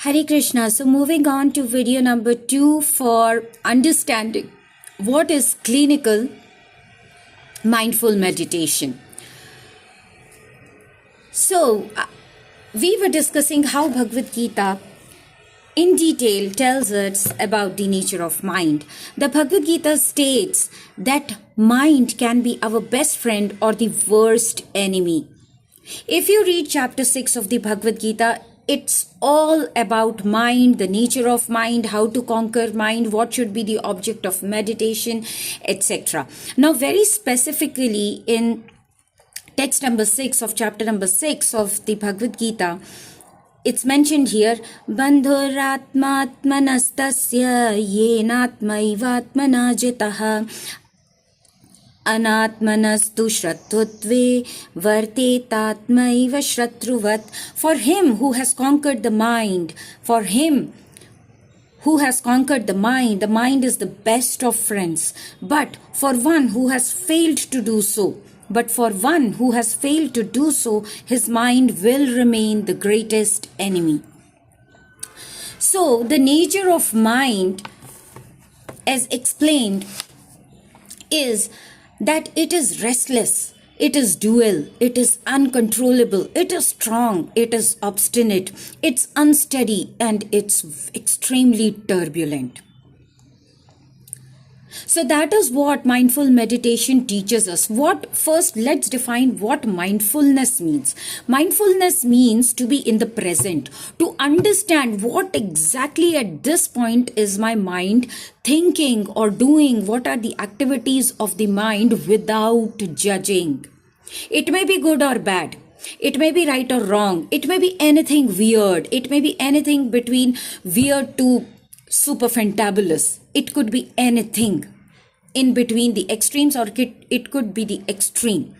Hare Krishna. So moving on to video number 2 for understanding what is clinical mindful meditation. So we were discussing how Bhagavad Gita in detail tells us about the nature of mind. The Bhagavad Gita states that mind can be our best friend or the worst enemy. If you read chapter 6 of the Bhagavad Gita, it's all about mind, the nature of mind, how to conquer mind, what should be the object of meditation, etc. Now, very specifically in text number 6 of chapter number 6 of the Bhagavad Gita, it's mentioned here, Bandhuratmatmanastasya yenatmaivatmana jitaha anatmanastu shratrutve vartetatmaiva shatruvat. For him who has conquered the mind, the mind is the best of friends. But for one who has failed to do so, his mind will remain the greatest enemy. So the nature of mind, as explained, is that it is restless, it is dual, it is uncontrollable, it is strong, it is obstinate, it's unsteady, and it's extremely turbulent. So that is what mindful meditation teaches us. First, let's define what mindfulness means. Mindfulness means to be in the present, to understand what exactly at this point is my mind thinking or doing, what are the activities of the mind without judging. It may be good or bad. It may be right or wrong. It may be anything weird. It may be anything between weird to super fantabulous. It could be anything in between the extremes, or it could be the extreme.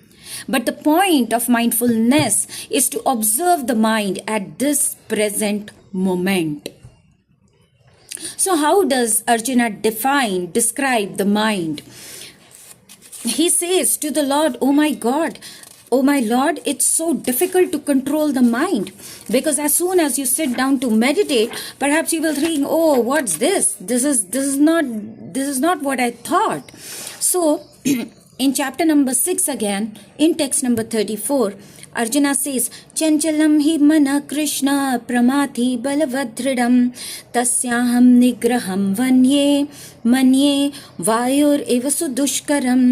But the point of mindfulness is to observe the mind at this present moment. So how does Arjuna describe the mind? He says to the Lord, "Oh my God, oh my Lord, it's so difficult to control the mind, because as soon as you sit down to meditate, perhaps you will think, oh, what's this? This is not what I thought." So in chapter number 6 again, in text number 34, Arjuna says, "Chanchalam hi mana Krishna pramati balavadridam tasyaham nigraham manye vayur evasu dushkaram."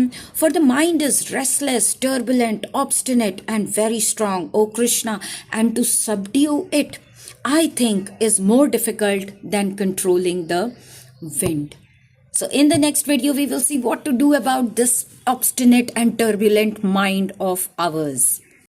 For the mind is restless, turbulent, obstinate, and very strong, O Krishna, and to subdue it, I think, is more difficult than controlling the wind. So in the next video, we will see what to do about this obstinate and turbulent mind of ours.